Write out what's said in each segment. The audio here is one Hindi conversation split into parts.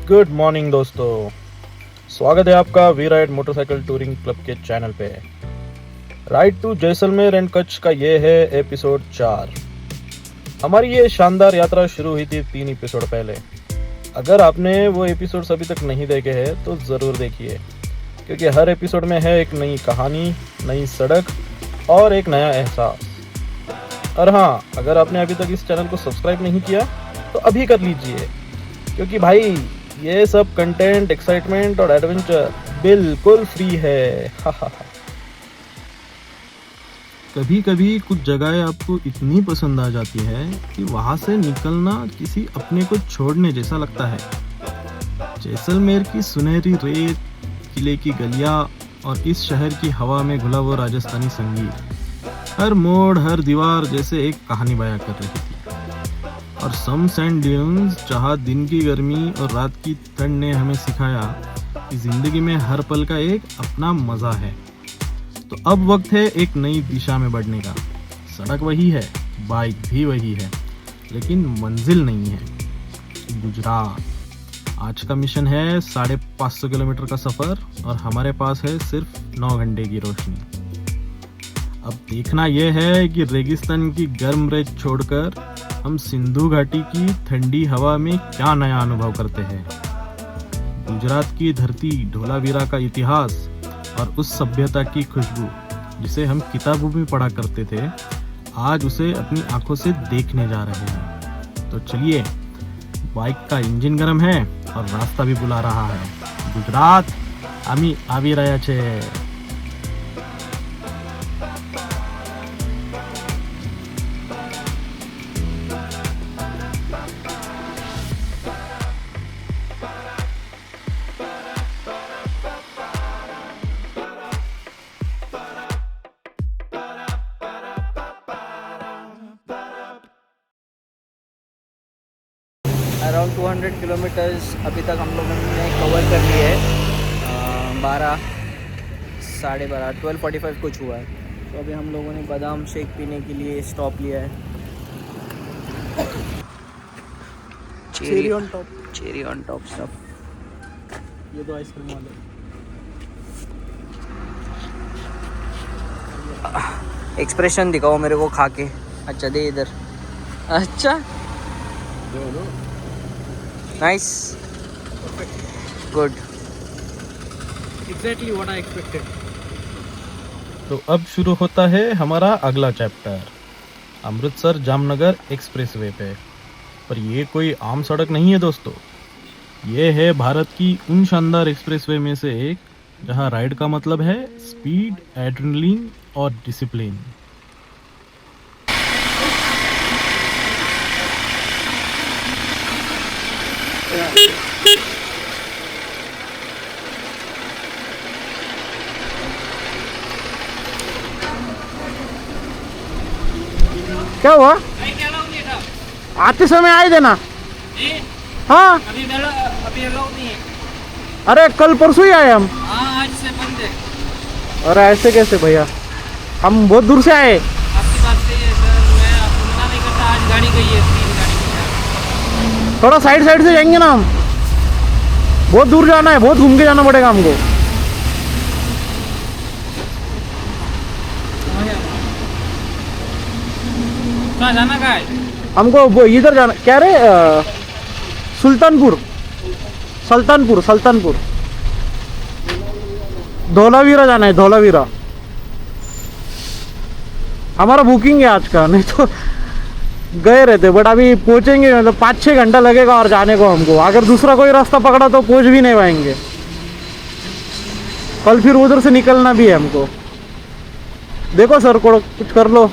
गुड मॉर्निंग दोस्तों, स्वागत है आपका we ride motorcycle touring club के चैनल पे। Ride to Jaisalmer and Kutch का ये है एपिसोड 4। हमारी ये शानदार यात्रा शुरू हुई थी 3 एपिसोड पहले। अगर आपने वो एपिसोड्स अभी तक नहीं देखे हैं तो ज़रूर देखिए, क्योंकि हर एपिसोड में है एक नई कहानी, नई सड़क और एक नया एहसास। और हाँ, अगर आपने अभी तक इस चैनल को सब्सक्राइब नहीं किया तो अभी कर लीजिए, क्योंकि भाई ये सब कंटेंट, एक्साइटमेंट और एडवेंचर बिल्कुल फ्री है। कभी कभी कुछ जगहें आपको इतनी पसंद आ जाती है कि वहां से निकलना किसी अपने को छोड़ने जैसा लगता है। जैसलमेर की सुनहरी रेत, किले की गलियां और इस शहर की हवा में घुला वो राजस्थानी संगीत, हर मोड़, हर दीवार जैसे एक कहानी बयां कर रही थी। और सम सैंड ड्यून्स, जहाँ दिन की गर्मी और रात की ठंड ने हमें सिखाया कि जिंदगी में हर पल का एक अपना मजा है। तो अब वक्त है एक नई दिशा में बढ़ने का। सड़क वही है, बाइक भी वही है, लेकिन मंजिल नहीं है। गुजरात। आज का मिशन है 550 किलोमीटर का सफर और हमारे पास है सिर्फ 9 घंटे की रोशनी। अब देखना यह है कि रेगिस्तान की गर्म रेत छोड़कर हम सिंधु घाटी की ठंडी हवा में क्या नया अनुभव करते हैं। गुजरात की धरती, धोलावीरा का इतिहास और उस सभ्यता की खुशबू जिसे हम किताबों में पढ़ा करते थे, आज उसे अपनी आंखों से देखने जा रहे हैं। तो चलिए, बाइक का इंजन गर्म है और रास्ता भी बुला रहा है। गुजरात आमी आवी रह्या छे। अराउंड 200 किलोमीटर्स अभी तक हम लोगों ने कवर कर लिए है। 12:45 कुछ हुआ है। तो अभी हम लोगों ने बादाम शेक पीने के लिए स्टॉप लिया है। Cherry on top stuff. ये तो आइसक्रीम वाले। एक्सप्रेशन दिखाओ मेरे को खा के। अच्छा दे इधर। अच्छा nice, good, exactly what I expected. तो अब शुरू होता है हमारा अगला चैप्टर, अमृतसर जामनगर एक्सप्रेसवे पे। पर ये कोई आम सड़क नहीं है दोस्तों, ये है भारत की उन शानदार एक्सप्रेसवे में से एक जहां राइड का मतलब है स्पीड, एड्रेनलिन और डिसिप्लिन। क्या हुआ? आते समय आए देना। हाँ अभी अलाउ नहीं है। अरे कल परसों ही आए हम। हाँ, आज से बंद है। अरे ऐसे कैसे भैया, हम बहुत दूर से आए। आपकी बात सही है सर, मैं आपको मना नहीं करता। आज गाड़ी गई है, 3 गाड़ी गई है। थोड़ा साइड से जाएंगे ना हम, बहुत दूर जाना है, बहुत घूम के जाना पड़ेगा हमको। कहाँ जाना का है? हमको वो इधर जाना, क्या रे, सुल्तानपुर धोलावीरा जाना है। धोलावीरा हमारा बुकिंग है आज का, नहीं तो गए रहते। बट अभी पहुंचेंगे, मतलब 5-6 घंटा लगेगा और जाने को हमको। अगर दूसरा कोई रास्ता पकड़ा तो पहुंच भी नहीं पाएंगे। कल फिर उधर से निकलना भी है हमको। देखो सर, कुछ कर लो।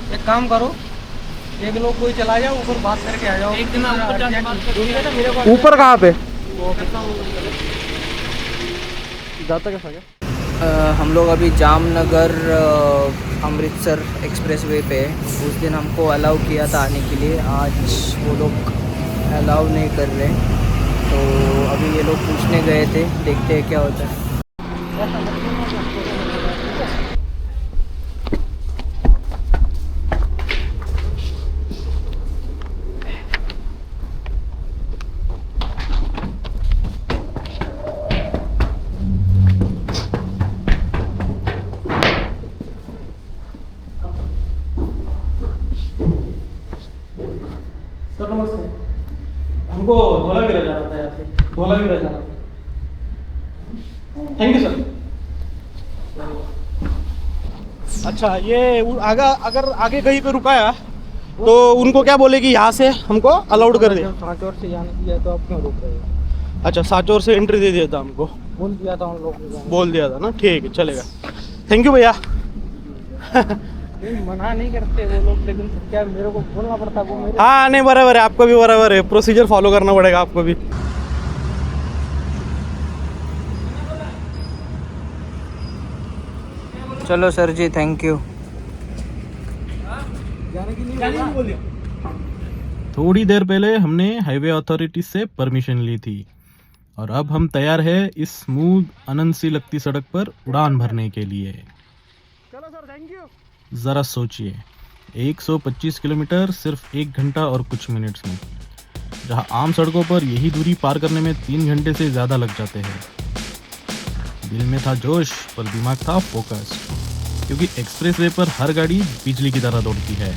एक काम करो, एक लोग कोई चला जाओ, ऊपर बात करके आ जाओ। एक दिन ऊपर कहाँ पे जाता कैसा क्या? हम लोग अभी जामनगर अमृतसर एक्सप्रेसवे पे हैं। उस दिन हमको अलाउ किया था आने के लिए, आज वो लोग अलाउ नहीं कर रहे। तो अभी ये लोग पूछने गए थे, देखते हैं क्या होता है। हमको धोलावीरा जाना था यहाँ से, धोलावीरा जाना था। Thank you sir. अच्छा, ये अगर आगे कहीं पे रुकाया तो उनको क्या बोले कि यहाँ से हमको अलाउड कर दे। सांचौर से जाने दिया तो आप क्यों रोक रहे हो? अच्छा, सांचौर से एंट्री दे दिया था हमको, बोल दिया था उन लोगों को। बोल दिया था ना, ठीक है चलेगा। थैंक यू भैया। नहीं, मना नहीं करते वो लोग, लेकिन क्या मेरे को बोलना पड़ता वो मेरे। हाँ नहीं, बराबर है, आपको भी बराबर है, प्रोसीजर फॉलो करना पड़ेगा आपको भी। चलो सर जी, थैंक यू। थोड़ी देर पहले हमने हाईवे अथॉरिटी से परमिशन ली थी और अब हम तैयार है इस स्मूथ आनंद सी लगती सड़क पर उड़ान भरने के लिए। चलो सर, थैंक यू। ज़रा सोचिए, 125 किलोमीटर सिर्फ 1 घंटा और कुछ मिनट्स में, जहां आम सड़कों पर यही दूरी पार करने में 3 घंटे से ज़्यादा लग जाते हैं। दिल में था जोश पर दिमाग था फोकस, क्योंकि एक्सप्रेसवे पर हर गाड़ी बिजली की तरह दौड़ती है।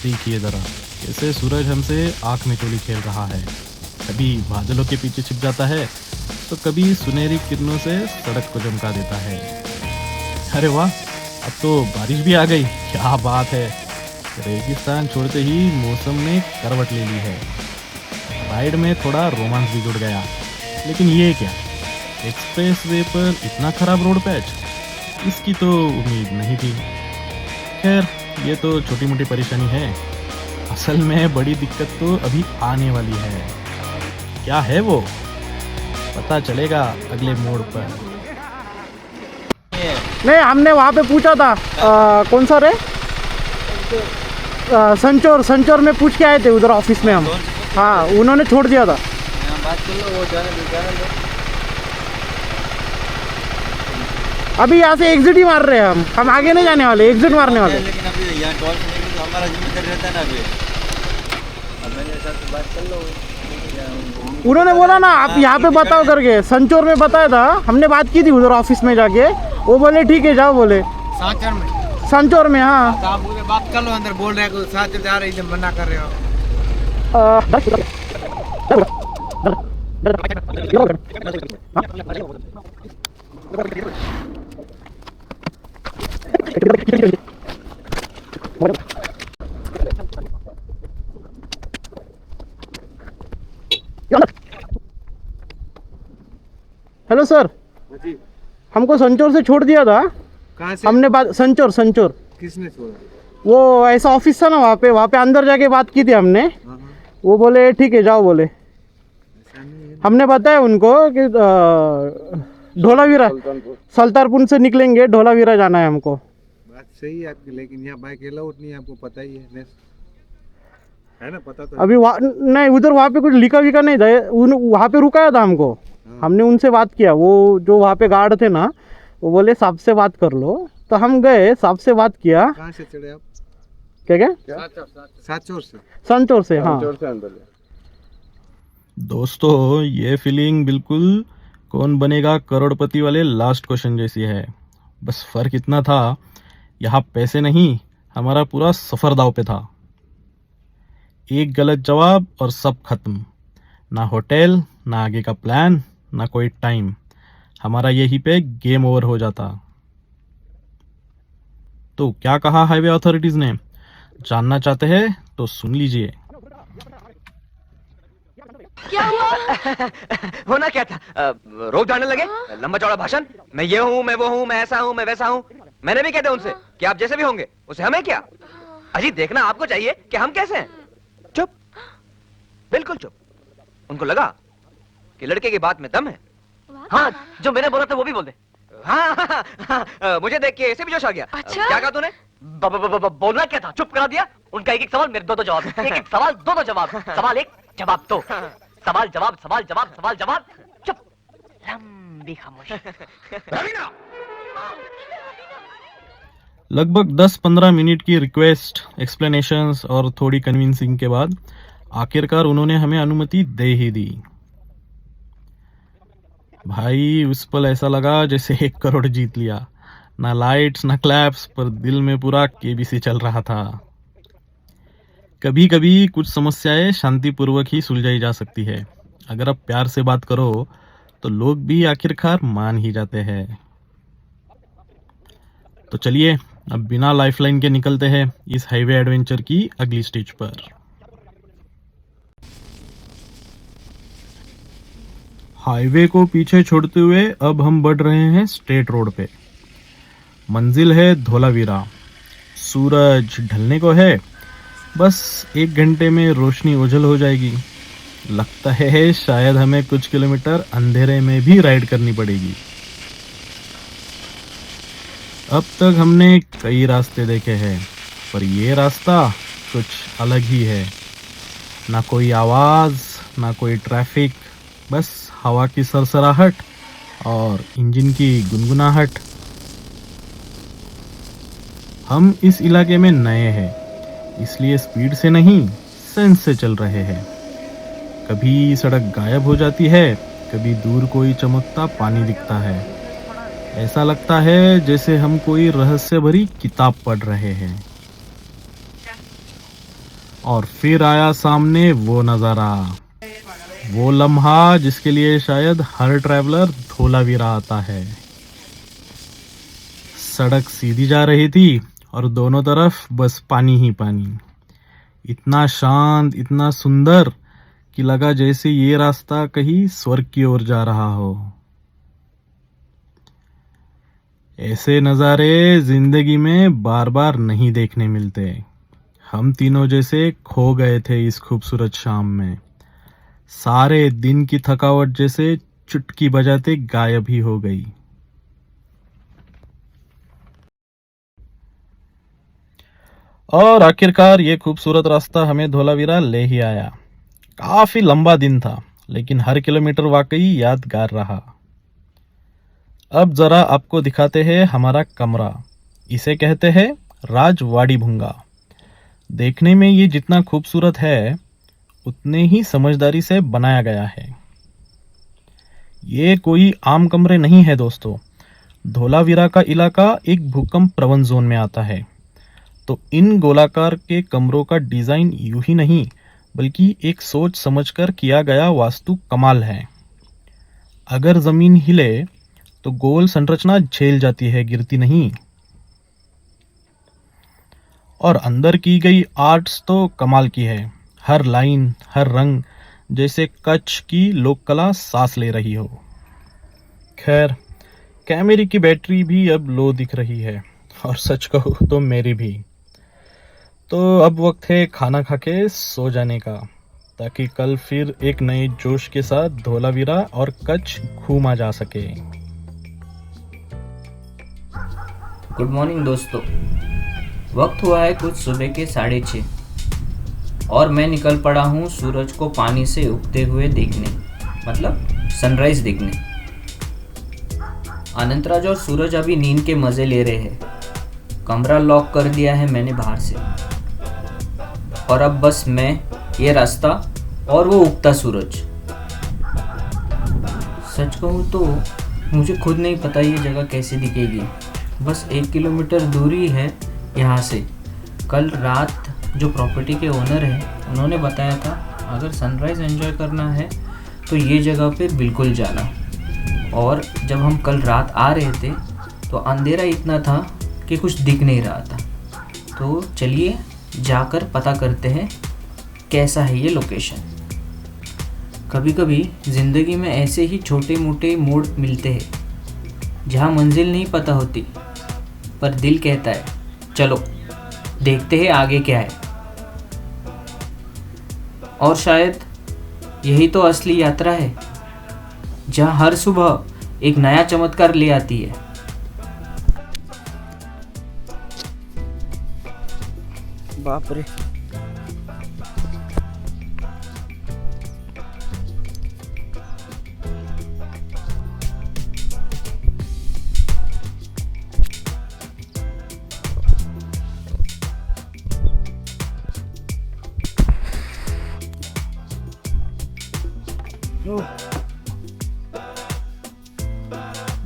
देखिए ज़रा कैसे सूरज हमसे आँख में चोली खेल रहा है, कभी बादलों के पीछे छिप जाता है तो कभी सुनहरी किरणों से सड़क को चमका देता है। अरे वाह, अब तो बारिश भी आ गई, क्या बात है। रेगिस्तान छोड़ते ही मौसम ने करवट ले ली है। राइड में थोड़ा रोमांस भी जुड़ गया, लेकिन ये क्या, एक्सप्रेसवे पर इतना खराब रोड पैच, इसकी तो उम्मीद नहीं थी। खैर, ये तो छोटी मोटी परेशानी है, असल में बड़ी दिक्कत तो अभी आने वाली है। क्या है वो, पता चलेगा अगले मोड़ पर। नहीं, हमने वहाँ पे पूछा था, कौन सा रे, संचौर में पूछ के आए थे उधर ऑफिस में हम। हाँ, उन्होंने छोड़ दिया था। बात कर लो, वो जाने दो। अभी यहाँ से एग्जिट ही मार रहे हैं हम आगे नहीं जाने वाले, एग्जिट मारने वाले। लेकिन अभी यहाँ टोल से तो हमारा जिम्मेदारी रहता है ना। अभी अब मेरे साथ बात कर लो। उन्होंने बोला ना आप यहाँ पे बताओ करके, संचौर में बताया था, हमने बात की थी उधर ऑफिस में जाके, वो बोले ठीक है जाओ बोले। सांचौर में, संचौर में, हाँ। तो आप मुझे बात कर लो, अंदर बोल रहे हैं साथ जा रहे हैं, मना कर रहे हो। हेलो सर, हमको संचौर से छोड़ दिया था। कहाँ से? हमने बात संचौर किसने छोड़ा? वो ऐसा ऑफिस था ना, वहाँ पे अंदर जाके बात की थी हमने। वो बोले ठीक है जाओ बोले। हमने बताया उनको कि धोलावीरा, सुल्तानपुर से निकलेंगे, धोलावीरा जाना है हमको। बात सही है आपकी, लेकिन यहाँ बाइक अलाउड नहीं है, आपको पता ही है ना, पता तो। अभी नहीं, उधर वहाँ पे कुछ लिखा विका नहीं था, वहाँ पे रुकाया था हमको। हमने उनसे बात किया, वो जो वहाँ पे गार्ड थे ना, वो बोले साहब से बात कर लो, तो हम गए, साहब से बात किया। कहाँ से चढ़े आप? क्या? सांचौर से। संचौर से, हाँ। दोस्तों, ये फीलिंग बिल्कुल कौन बनेगा करोड़पति वाले लास्ट क्वेश्चन जैसी है। बस फर्क इतना था, यहाँ पैसे नहीं, हमारा पूरा सफर दाव पे था। एक गलत जवाब और सब खत्म, ना होटल, ना आगे का प्लान, ना कोई टाइम, हमारा यहीं पे गेम ओवर हो जाता। तो क्या कहा हाईवे अथॉरिटीज ने, जानना चाहते हैं तो सुन लीजिए। क्या हुआ? होना क्या था? रोक जाने लगे, लंबा चौड़ा भाषण, मैं ये हूँ, मैं वो हूँ, मैं ऐसा हूँ, मैं वैसा हूँ। मैंने भी कहते उनसे कि आप जैसे भी होंगे, उसे हमें क्या। अजी देखना आपको चाहिए कि हम कैसे हैं। चुप, बिल्कुल चुप। उनको लगा कि लड़के की बात में दम है। हाँ, जो मैंने बोला था वो भी बोल दे। हाँ, मुझे देख के ऐसे भी जोश आ गया। अच्छा? क्या कहा तूने? बोलना क्या था, चुप करा दिया। उनका एक एक सवाल, मेरे दो जवाब। एक एक सवाल, दो जवाब। सवाल एक, जवाब दो। सवाल जवाब, सवाल जवाब, सवाल जवाब। चुप, लंबी खामोशी। लगभग 10-15 मिनट की रिक्वेस्ट, एक्सप्लेनेशंस और थोड़ी कन्विंसिंग के बाद आखिरकार उन्होंने हमें अनुमति दे ही दी। भाई, उस पल ऐसा लगा जैसे 1 करोड़ जीत लिया। ना लाइट्स, ना क्लैप्स, पर दिल में पूरा केबीसी चल रहा था। कभी कभी कुछ समस्याएं शांतिपूर्वक ही सुलझाई जा सकती है। अगर आप प्यार से बात करो तो लोग भी आखिरकार मान ही जाते हैं। तो चलिए अब बिना लाइफलाइन के निकलते हैं इस हाईवे एडवेंचर की अगली स्टेज पर। हाईवे को पीछे छोड़ते हुए अब हम बढ़ रहे हैं स्टेट रोड पे। मंजिल है धोलावीरा। सूरज ढलने को है, बस 1 घंटे में रोशनी ओझल हो जाएगी। लगता है शायद हमें कुछ किलोमीटर अंधेरे में भी राइड करनी पड़ेगी। अब तक हमने कई रास्ते देखे हैं, पर ये रास्ता कुछ अलग ही है। ना कोई आवाज, ना कोई ट्रैफिक, बस हवा की सरसराहट और इंजन की गुनगुनाहट। हम इस इलाके में नए हैं, इसलिए स्पीड से नहीं सेंस से चल रहे हैं। कभी सड़क गायब हो जाती है, कभी दूर कोई चमकता पानी दिखता है। ऐसा लगता है जैसे हम कोई रहस्य भरी किताब पढ़ रहे हैं। और फिर आया सामने वो नजारा, वो लम्हा जिसके लिए शायद हर ट्रैवलर धोलावीरा आता है। सड़क सीधी जा रही थी और दोनों तरफ बस पानी ही पानी। इतना शांत, इतना सुंदर कि लगा जैसे ये रास्ता कहीं स्वर्ग की ओर जा रहा हो। ऐसे नज़ारे जिंदगी में बार बार नहीं देखने मिलते। हम तीनों जैसे खो गए थे इस खूबसूरत शाम में। सारे दिन की थकावट जैसे चुटकी बजाते गायब ही हो गई। और आखिरकार ये खूबसूरत रास्ता हमें धोलावीरा ले ही आया। काफी लंबा दिन था, लेकिन हर किलोमीटर वाकई यादगार रहा। अब जरा आपको दिखाते हैं हमारा कमरा। इसे कहते हैं राजवाड़ी भूंगा। देखने में ये जितना खूबसूरत है, उतने ही समझदारी से बनाया गया है। ये कोई आम कमरे नहीं है दोस्तों। धोलावीरा का इलाका एक भूकंप प्रवण जोन में आता है, तो इन गोलाकार के कमरों का डिजाइन यूं ही नहीं, बल्कि एक सोच समझकर किया गया वास्तु कमाल है। अगर जमीन हिले तो गोल संरचना झेल जाती है, गिरती नहीं। और अंदर की गई आर्ट्स तो कमाल की है। हर लाइन, हर रंग जैसे कच्छ की लोक कला सांस ले रही हो। खैर, कैमरे की बैटरी भी अब लो दिख रही है, और सच कहूँ तो मेरी भी। तो अब वक्त है खाना खा के सो जाने का, ताकि कल फिर एक नए जोश के साथ धोलावीरा और कच्छ घूमा जा सके। गुड मॉर्निंग दोस्तों। वक्त हुआ है कुछ सुबह के 6:30 और मैं निकल पड़ा हूँ सूरज को पानी से उगते हुए देखने, मतलब सनराइज देखने। अनंतराज और सूरज अभी नींद के मजे ले रहे हैं। कमरा लॉक कर दिया है मैंने बाहर से, और अब बस मैं, ये रास्ता और वो उगता सूरज। सच कहूँ तो मुझे खुद नहीं पता ये जगह कैसे दिखेगी। बस 1 किलोमीटर दूरी है यहाँ से। कल रात जो प्रॉपर्टी के ओनर हैं उन्होंने बताया था अगर सनराइज़ एंजॉय करना है तो ये जगह पे बिल्कुल जाना। और जब हम कल रात आ रहे थे तो अंधेरा इतना था कि कुछ दिख नहीं रहा था। तो चलिए जाकर पता करते हैं कैसा है ये लोकेशन। कभी कभी ज़िंदगी में ऐसे ही छोटे मोटे मोड़ मिलते हैं जहाँ मंजिल नहीं पता होती, पर दिल कहता है चलो देखते हैं आगे क्या है। और शायद यही तो असली यात्रा है, जहाँ हर सुबह एक नया चमत्कार ले आती है। बाप रे,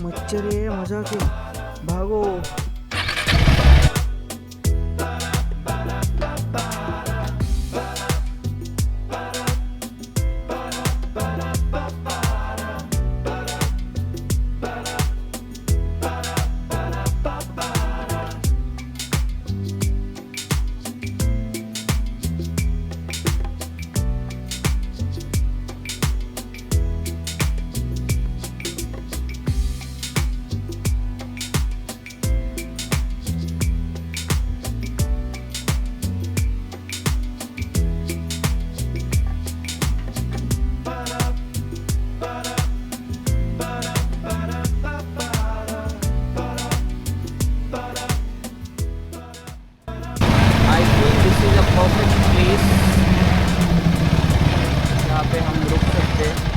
मच्छर है, मजा के भागो। सकते हैं।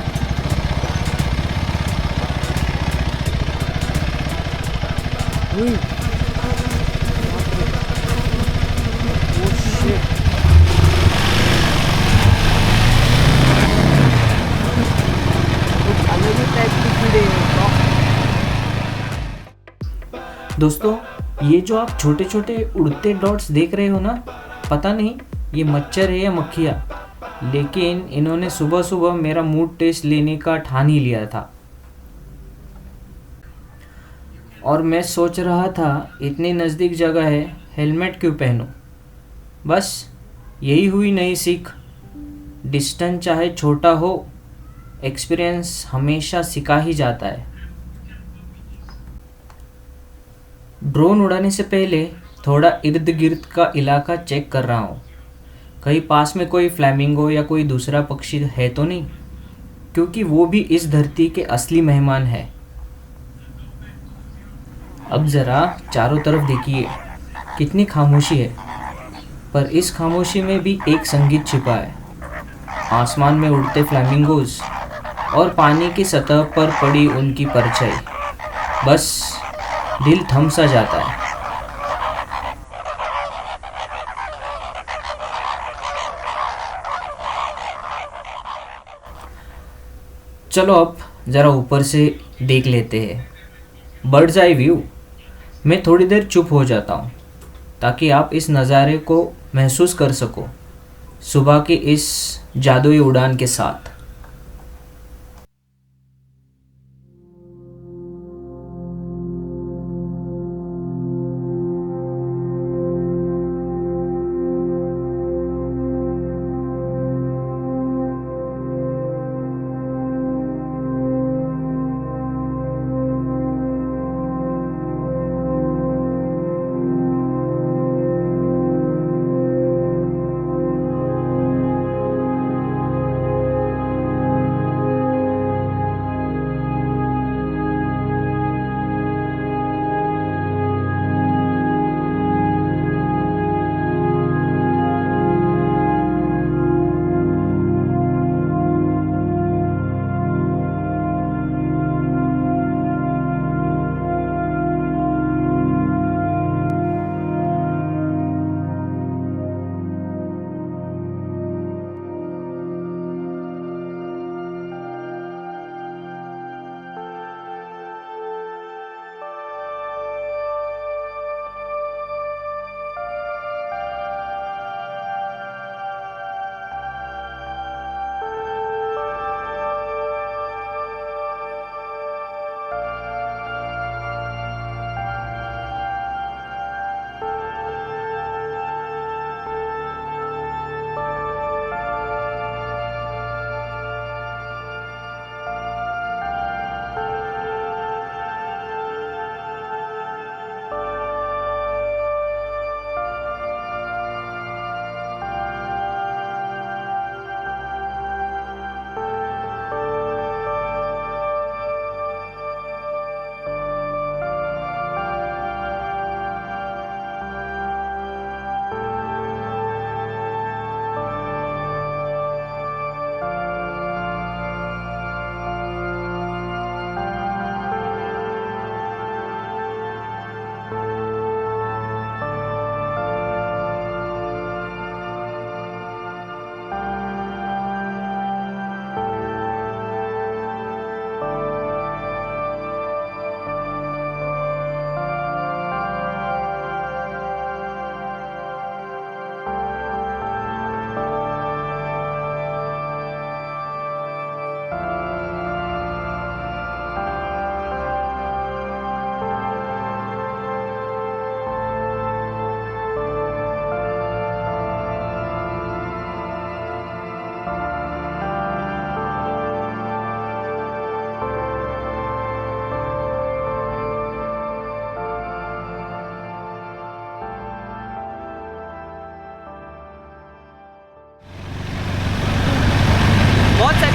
दोस्तों, ये जो आप छोटे छोटे उड़ते डॉट्स देख रहे हो ना, पता नहीं ये मच्छर है या मक्खियाँ, लेकिन इन्होंने सुबह सुबह मेरा मूड टेस्ट लेने का ठान ही लिया था। और मैं सोच रहा था इतनी नज़दीक जगह है, हेलमेट क्यों पहनूं। बस यही हुई नई सीख। डिस्टेंस चाहे छोटा हो, एक्सपीरियंस हमेशा सिखा ही जाता है। ड्रोन उड़ाने से पहले थोड़ा इर्द गिर्द का इलाका चेक कर रहा हूँ, कहीं पास में कोई फ्लैमिंगो या कोई दूसरा पक्षी है तो नहीं, क्योंकि वो भी इस धरती के असली मेहमान है। अब ज़रा चारों तरफ देखिए, कितनी खामोशी है, पर इस खामोशी में भी एक संगीत छिपा है। आसमान में उड़ते फ्लैमिंगोज और पानी की सतह पर पड़ी उनकी परछाई, बस दिल थम सा जाता है। चलो अब ज़रा ऊपर से देख लेते हैं, बर्ड्स आई व्यू। मैं थोड़ी देर चुप हो जाता हूँ ताकि आप इस नज़ारे को महसूस कर सको, सुबह की इस जादुई उड़ान के साथ।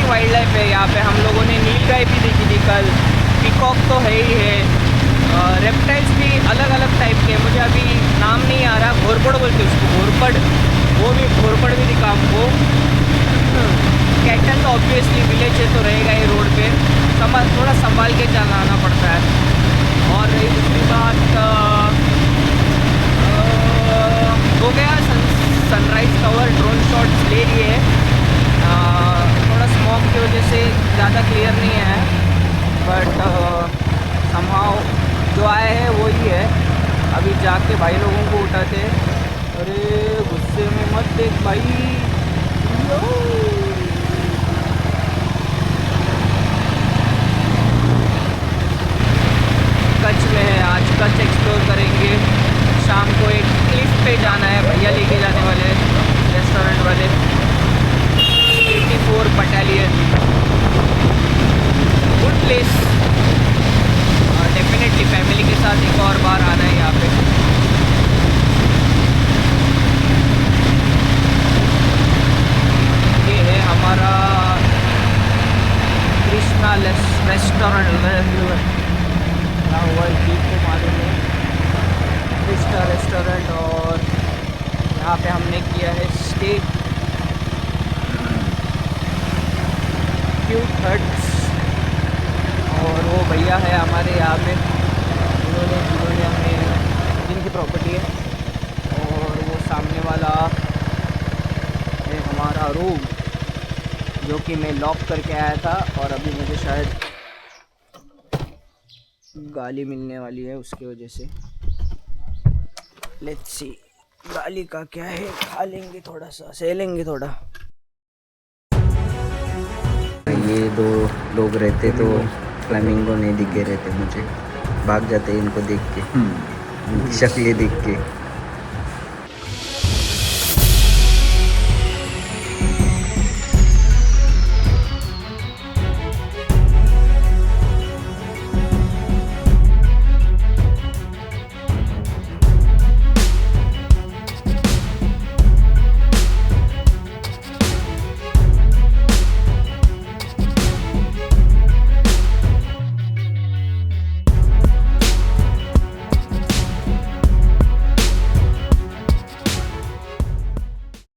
वाइल्ड लाइफ है यहाँ पे। हम लोगों ने नीलगाय भी देखी थी कल, पीकॉक तो है ही है, रेप्टाइल्स भी अलग अलग टाइप के, मुझे अभी नाम नहीं आ रहा, घोरपड़ बोलते उसको, घोरपड़, वो भी घोरपड़ भी दिखा हमको। कैटल तो ऑब्वियसली विलेज है तो रहेगा ही रोड पे, थोड़ा संभाल के चलाना पड़ता है। और रही दूसरी बात, हो गया सनराइज़ कवर ड्रोन शॉट्स ले लिए, थोड़ा स्मॉग की वजह से ज़्यादा क्लियर नहीं है, बट समहाउ जो आए हैं वो ही है। अभी जाके भाई लोगों को उठाते। अरे गुस्से में मत देख भाई। कच्छ में है, आज कच्छ एक्सप्लोर करेंगे। शाम को एक क्लिफ पे जाना है, भैया लेके जाने वाले रेस्टोरेंट वाले। 84 battalion, good place, definitely family के साथ एक और बार आना है यहाँ पे। ये है हमारा कृष्णा रेस्टोरेंट, हुआ जी को मालूम है, कृष्णा रेस्टोरेंट। और यहाँ पे हमने किया है स्टे, क्यूट हट्स। और वो भैया है हमारे यहाँ पे, जिन्होंने हमें, जिनकी प्रॉपर्टी है। और वो सामने वाला है हमारा रूम, जो कि मैं लॉक करके आया था और अभी मुझे शायद गाली मिलने वाली है उसकी वजह से। लेट्स सी गाली का क्या है, खा लेंगे थोड़ा सा, सह लेंगे थोड़ा। ये 2 लोग रहते तो फ्लेमिंगो नहीं दिखे रहते मुझे, भाग जाते इनको देख के, इनकी शक्लें देख के।